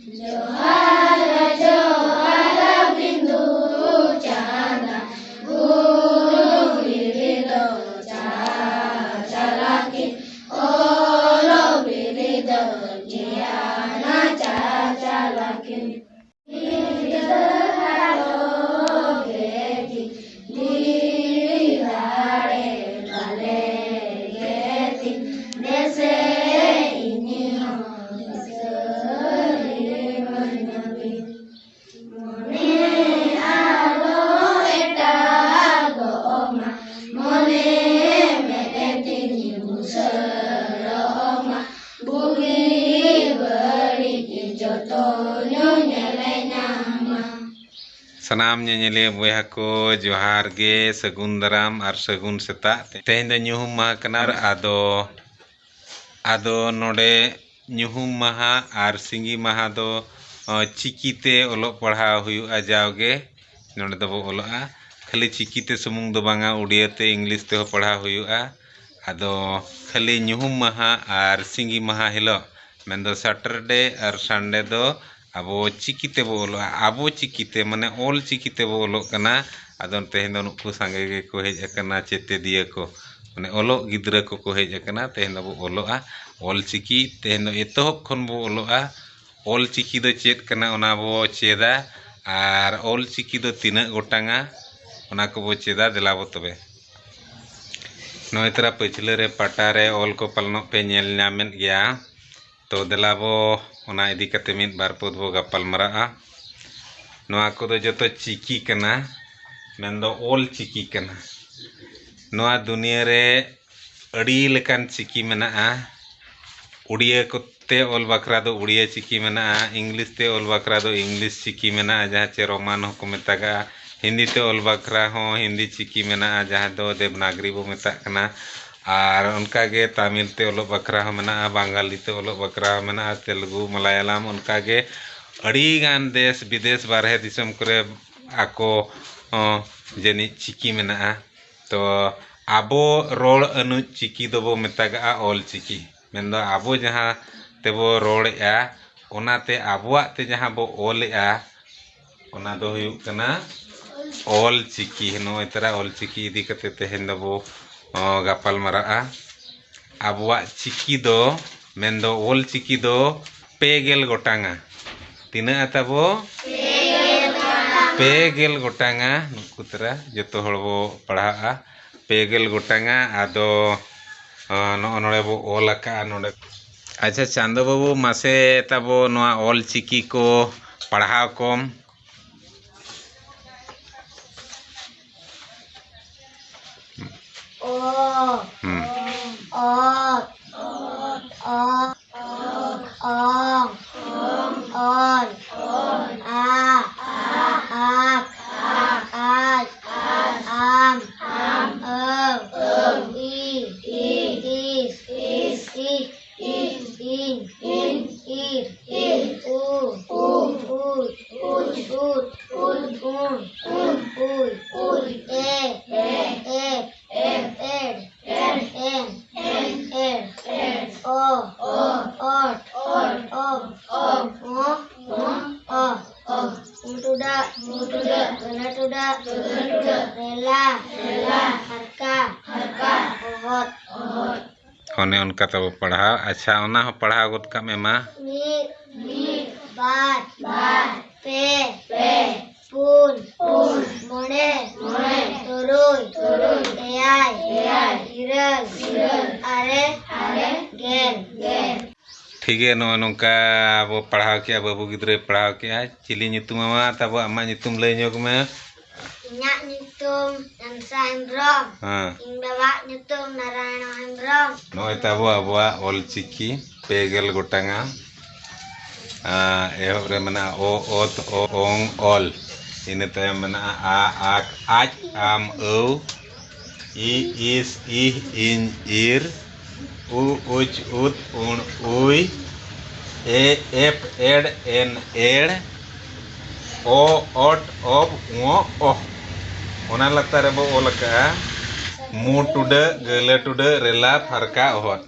Johara Johara Bindu Chandra Guru Birido Chalaki Olo Birido Jiana Chalaki Birido Halo Geti Dirare Vale Geti Dese Ini Sanam nyanyele boya ko johar ge sagun daram ar sagun seta tehin da nyuhum maha kanar ado node nyuhum maha ar singi maha do chikite olok padhaw huyuga jawge node do bo ologa khali chikite sumung do banga udiyate english te ho padhaw huyuga ado khali nyuhum maha ar singi maha hilo mendo saturday ar sunday do abo chikite bo olo abo chikite mane ol chikite bo olo kana adon tehin do nuku sange ge ko hej akana chete dia ko mane olo gidra ko hej akana tehin do bo olo ol chiki tehin do etohop khon bo olo ol chiki do chet kana ona bo cheda ar ol chiki do tina gotanga ona ko bo cheda dela bo tobe noitra pachile re patare ol ko palno pe nyel nyamen gya to dela bo ona idi kate mid bar pod bo gapal maraa noa ko do joto chiki kana mendo ol chiki kana noa dunia re adi lekan chiki menaa udiya ko te ol bakra do udiya chiki menaa english te ol bakra do english chiki menaa jaha che roman ko metaga hindi te ol bakra ho hindi chiki menaa jaha do devanagari bo metak kana আর उनकागे तमिल ते ओलो बकरा मना बंगाली ते ओलो बकरा मना तेलुगु मलयालम उनकागे अड़ी गान देश विदेश बारहे दिसम करे आको जनी चिकी मना तो आबो रोड अनु चिकी दो बो मेतागा ऑल चिकी मेंदो आबो जहां तेबो रोड या ओनाते आबोआ ते जहां बो ऑल या ओना दो हुयुग कना ऑल चिकी नो इतरा ऑल चिकी इदी कते तेहेन दो बो gapal maraa abuak ciki do mendo ol ciki do pegel gotanga tina atabo pegel gotanga nukutra joto holbo padhaa pegel gotanga ado no onore bo olaka node acha chando babu mase tabo noa ol ciki ko padhaw kom होने उनका तब पढ़ा अच्छा ओना हो पढ़ा गोद का में मां बार पे पुन मोड़े तुरुई एआई इरल अरे गेल ठीक है नो नोंका वो पढ़ा के बाबू गिद्रे पढ़ा के चिली नितुम मा तब अम्मा नितुम ले ᱧᱚᱜ में Nyak nyutum Yansa Hendrom Indawak nyutum Narayana Hendrom Noy tabo abua ol ciki pegel gotanga ehore mana o ot o ong ol ini taya mana a ak aj am o i is ih in ir u uj ut un ui e ep ed en ed o ot ob ngo oh ona latar bo olaka mu tuda gele tuda rela farka ohot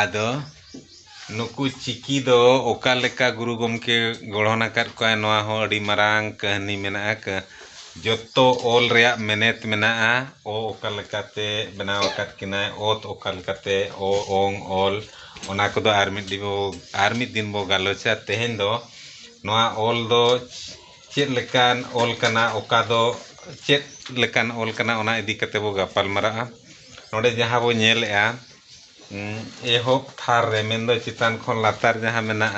ado नुकु चिकी दो ओका लेका गुरु गमके गढ़न आकाद कोय नोआ हो अडी मारांग कहानी मेना का जोतो ओल रेया मेनेत मेना ओ ओका लेकाते बनाव आकाद किनाय ओत ओका लेकाते ओ ओंग ओल ओना को दो आर मिड दिन बो गालोचा तेहेन दो नोआ ओल दो चेत लेकान ओल कना ओका दो चेत लेकान ओल कना ओना इदी कते बो गापाल मरा नोडे जहां बो नेलेआ एहोब थार रे मेंदो चितान खन लातार जहां मेना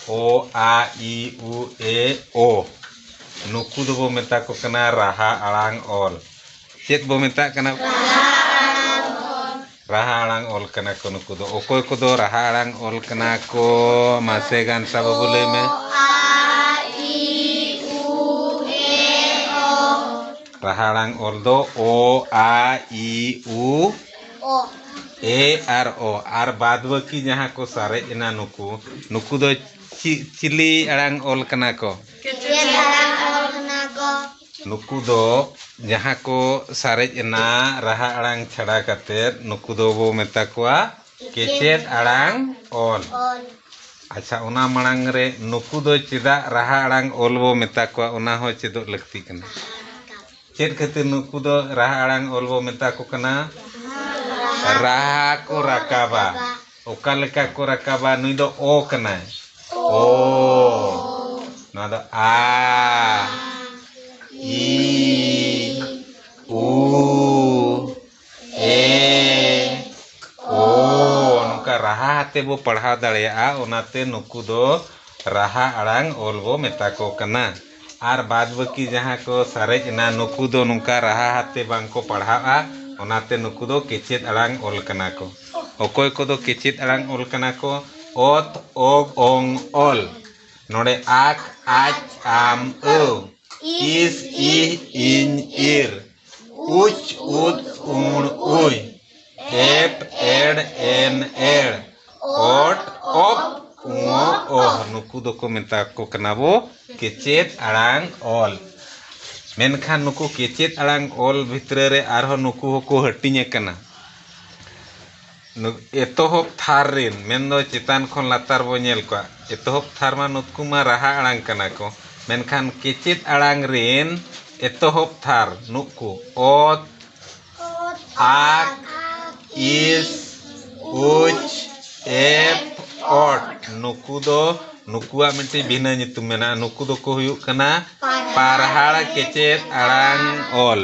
ओ आ ई उ ए ओ नुकु दो बो मेता को कना राहा आड़ांग ओल चेत बो मेता कना राहा आड़ांग ओल कना को नुकु दो ओकोय को दो राहा आड़ांग ओल कना को मासे गान सा बोले में राहा आड़ांग ओल दो ओ आ ई उ ए आर ओ आर बाद बाकी जहां को सारे इना नुकु दो चिली आड़ांग ओल कना को नुकु दो जहां को सारे इना राहा आड़ांग छड़ा कते नुकु दो बो मेता कोआ केचेत आड़ांग ओल अच्छा ओना मांग रे नुकु दो चिदा राहा आड़ांग ओल बो मेता कोआ ओना हो चेदो लगती कना चेद खातिर नुकु दो राहा आड़ांग ओल बो मेता को कना राहा को राकाबा ओका लेका को राकाबा नुई दो ओ कनाय ओ ना दो आ ई उ ए ओ नुका राहा हाते बो पढ़ाव दाड़ेया ओनाते नुकु दो राहा आड़ांग ओल बो मेता को कना आर बाद बाकी जहां को सारे इना नुकु दो नुका राहा हाते बांग को पढ़ावा ओनाते नुकु दो केचेत आड़ांग ओल कना को ओकोय को दो केचेत आड़ांग ओल कना को ओत ओग ओंग ओल नोडे आक आज आम ओ इस इ इन ir उच उद उण उय एप एड एन एड ओट ओप उओ ओह नुकु दो को मेता को कना बो केचेत आड़ांग ओल मेनखान नुकु केचेत आड़ांग ओल भितरे रे आरहो नुकु को हटिंग कना एतोहब थार रिन मेनदो चितान खन लातार बो नेल को एतोहब थार मा नुकु मा राहा आड़ांग कना को मेनखान केचेत आड़ांग रिन एतोहब थार नुकु ओत आक इस उच एप ओट नुकु दो नुकुआ मिट्टी भिना नितुम मेना नुकु दो को हुयुक कना पारहाड़ केचेत आड़ांग ओल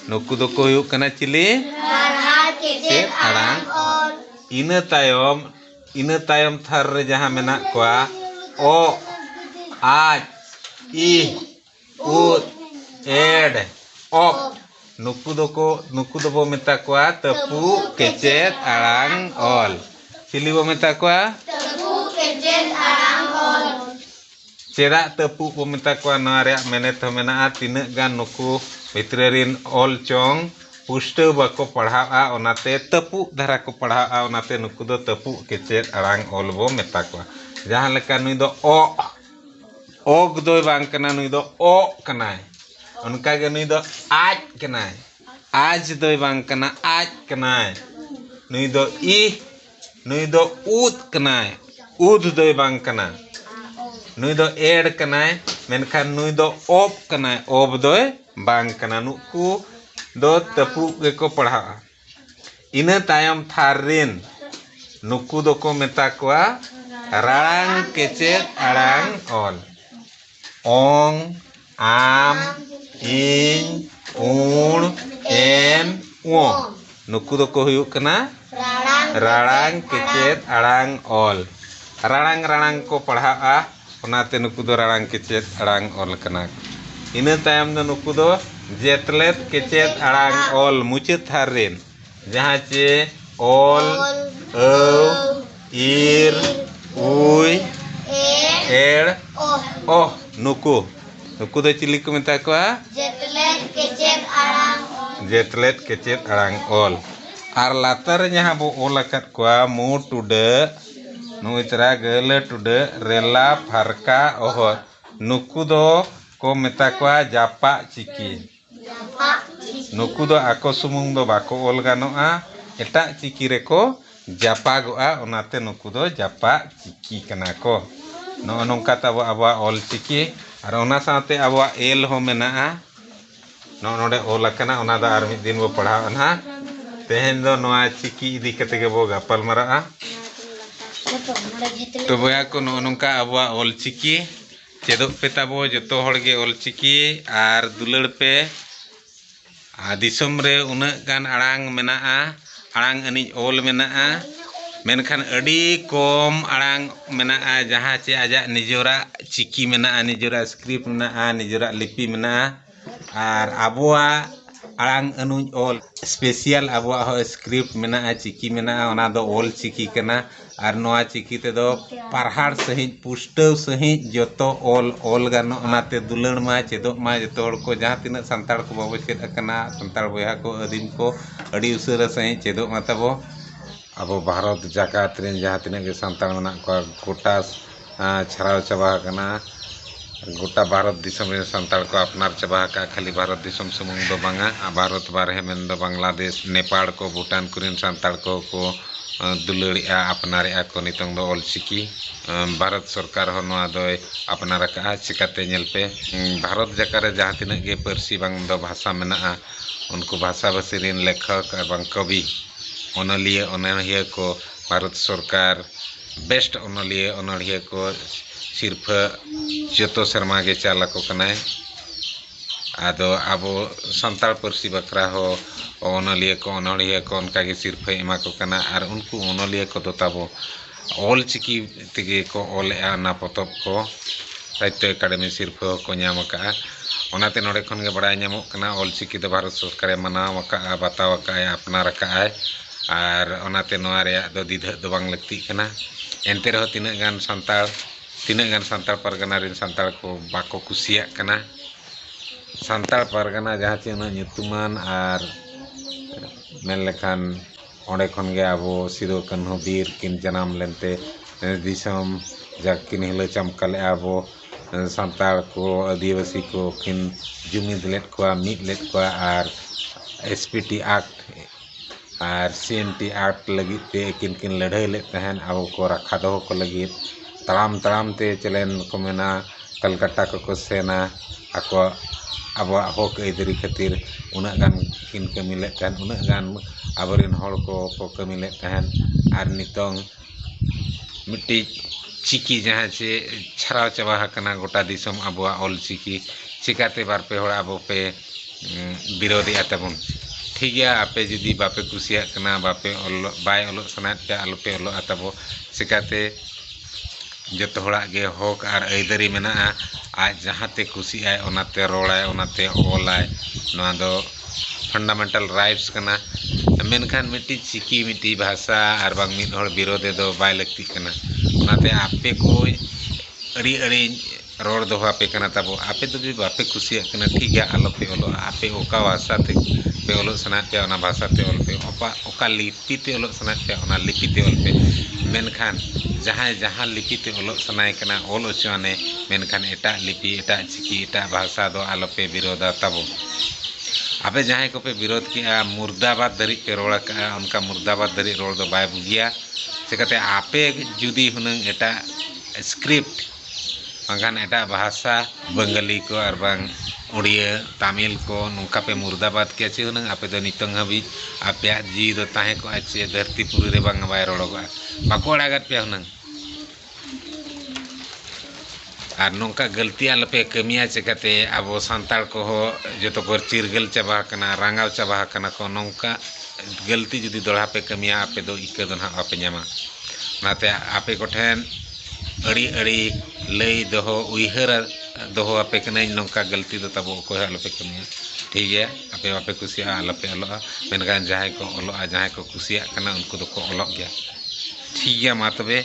नुकु दो को हुयुक कना चिली पारहाड़ केचेत आड़ांग ओल इना तायम थार रे जहां मेना कोआ ओ आज ई उ एड ओप नुकु दो बो मेता कोआ तपु केचेत आड़ांग ओल चिली बो मेता कोआ तपु केचेत आड़ांग ओल चेदा तपु बो मेता कोआ नोआ रे मेनेत हो मेना तिना गान नुकु भितरे रिन ओल चोंग पुष्ट बाको पढ़ावा ओनाते तपु धारा को पढ़ावा ओनाते नुकु दो तपु केचेत आड़ांग ओल बो मेता कोआ जहां लेका नुई दो ओ ओग दो बांग कना नुई दो ओ कनाय उनका के नुई दो आज कनाय आज दो बांग कना आज कनाय नुई दो ई नुई दो उद कनाय उद दो बांग कना नुई दो एड कनाय मेनखान नुई दो ओब कनाय ओब दो बांग कना नुकु दो तपु के को पढ़ा इना तायम थार रिन नुकु दो को मेता कोआ राड़ांग केचेत आड़ांग ओल ओंग आम इन उण एन ओ नुकु दो को हुयुक कना राड़ांग केचेत आड़ांग ओल राड़ांग राड़ांग को पढ़ावा ओनाते नुकु दो राड़ांग केचेत आड़ांग ओल कना इना तायम दो नुकु दो जेतलेत केचेत आड़ांग ओल मुचाद थार रिन जहां चे ओल औ इर उय एड़ ओह नुकु दो चिली को मेता कोआ जेतलेत केचेत आड़ांग ओल आर लातार जहां बो ओल आकाद कोआ मु टुडे नुई तरा गले टुडे रेला फारका ओह नुकु दो को मेता कोआ जापा चिकी नुकु दो आको सुमुंग दो बाको ओल गानोआ एटा चिकी रे को japagoa onate nuku do japa ciki kana ko no nongka tabo aba ol ciki ar ona saate aba el ho menaa no node ol akana ona da ar mid din bo padha na tehen do noa ciki idi kate ge bo gapal maraa to boya ko no nongka aba ol ciki cedok pe tabo joto hor ge ol ciki ar dulur pe दिसम रे उन्नत गान आड़ांग मेना आड़ांग अनिज ओल मेना मेनखान अड़ी कम आड़ांग मेना जहाँ चे आजा निजोरा चिकी मेना निजोरा स्क्रिप्ट मेना निजोरा लिपि मेना और आबोआ आड़ांग अनुज ओल स्पेशल आबोआ हो स्क्रिप्ट मेना चिकी मेना ओना दो ओल चिकी कना और नोआ चिकी ते दो पारहाड़ सहित पुष्टव सहित जोतो ओल गानो ओनाते दुलण मा चेदो मा जोतो हड़ को जहाँ तिना संताड़ को बाबो चेद अकना संताड़ बोया को अदीम को अड़ी उसरा सहित चेदो मा तबो अब भारत जाकात रेन जहाँ तिना के संताड़ मना को गोटा छराव चबा कना गोटा भारत दिसम रे संताड़ को अपनार चबा का खाली भारत दिसम सुमुंग दो बांगा भारत बारहे मेन दो बांग्लादेश नेपाल को भूटान कुरिन संताड़ को दुलड़िया अपनारिया को नितंग दो ऑलचिकी भारत सरकार हो नोआ दो अपनार का चिकाते नेलपे भारत जाकारे जहाँ तिना गे परसी बांग दो भाषा मेना उनको भाषा भाषी रिन लेखक और बांग कवि ओनलिए ओनलिए को भारत सरकार बेस्ट ओनलिए ओनलिए को सिर्फ जोतो शर्मा के चालको कनाय आदो आबो संताल परसी बकरा हो ओनलिए को उनका के सिर्फ एमा को कना और उनको ओनलिए को दो ताबो ऑल चिकी तिगे को ऑल ना पोतब को साहित्य एकेडमी सिर्फ को नाम का ओनाते नोडे खन गे बड़ाय नामो कना ऑल चिकी दो भारत सरकार मनाव का बताव का अपनार का और ओनाते नोआ रे दो दिध दो बांग लगती कना एनते रहो तिना गान संताल परगना रिन संताल को बाको कुसिया कना संताल परगना जहाँ चे उन्हें nyutuman और मेन लेखान ओंडे खन गे आबो सिदो कान्हू बीर किन जनाम लेनते दिसम जाकिन हिलो चमकाले आबो संताल को आदिवासी को किन जुमिद लेट को मिद लेट को और एसपीटी एक्ट और सीएनटी एक्ट लगी ते किन लड़ाई लेत तहन आबो को रखा दो को लगी तड़ाम ते चलेन को मेना कलकत्ता को सेना आको अब हक ऐदरी खातिर उना गान किन कमी लेत तहन उना गान आबरेन हड़ को कमी लेत तहन और नितोंग मिट्टी चिकी जहाँ से छराव चबा कना गोटा दिसम आबोआ ऑल चिकी चिकाते बार पे हड़ आबो पे विरोधी आताबन ठीक गया आपे जुदी बापे कुसिया कना बापे बाय ओलो सनात पे आलो पे ओलो आताबो चिकाते जोतो हड़ा गे हक और ऐदरी मेना आज जहाँ ते खुशी आए ओनाते रोड़ाय ओनाते ओलाय नोआ दो फंडामेंटल राइट्स कना मेनखान मिट्टी चिकी मिट्टी भाषा और बांग मिद हड़ विरोधे दो बाय लगती कना ओनाते आपे को अड़ी अड़ी रोड दो आपे कना तबो आपे तो भी बापे खुशी कना ठीक है आलो पे ओलो आपे ओका भाषा ते पे ओलो सनात पे ओना भाषा ते ओल पे ओका लिपि ते ओलो सनात पे ओना लिपि ते ओल पे मेनखान जहाँ लिपि ते ओलो सनाय कना ओल ओचाने मेनखान एटा लिपि एटा चिकी एटा भाषा दो आलो पे विरोधा तबो आपे जहाँ को पे विरोध किया मुर्दाबाद धरी पे रोड़ा का उनका मुर्दाबाद धरी रोड दो बाय बुगिया चिकाते आपे जुदी हुनंग एटा स्क्रिप्ट बांगान एटा भाषा बंगाली को और बांग उड़िया तमिल को नौका पे मुर्दाबाद के अच्छे हुनंग आपे दो नितंग हबी आपे जी दो ताहे को अच्छे धरती पुरी रे बांग बाय रोड़ोगा बाको अड़ागत पे हुनंग और नौका गलती आलपे कमिया चिकाते आबो संताल को हो जो तो गोर चिरगल चबा कना रांगाव चबा कना को नौका गलती जुदी दोड़ा पे कमिया आपे दो इक्के दो ना आपे न्यामा नाते आपे को ठेन अड़ी अड़ी लई दोहो उइहर दोहो आपे कना नौका गलती दो तबो को आलपे कमिया ठीक है आपे आपे कुसिया आलपे ओलोआ मेनखान जहां को ओलोआ जहां को कुसिया कना उनको दो को ओलोग गया ठीक है मा तबे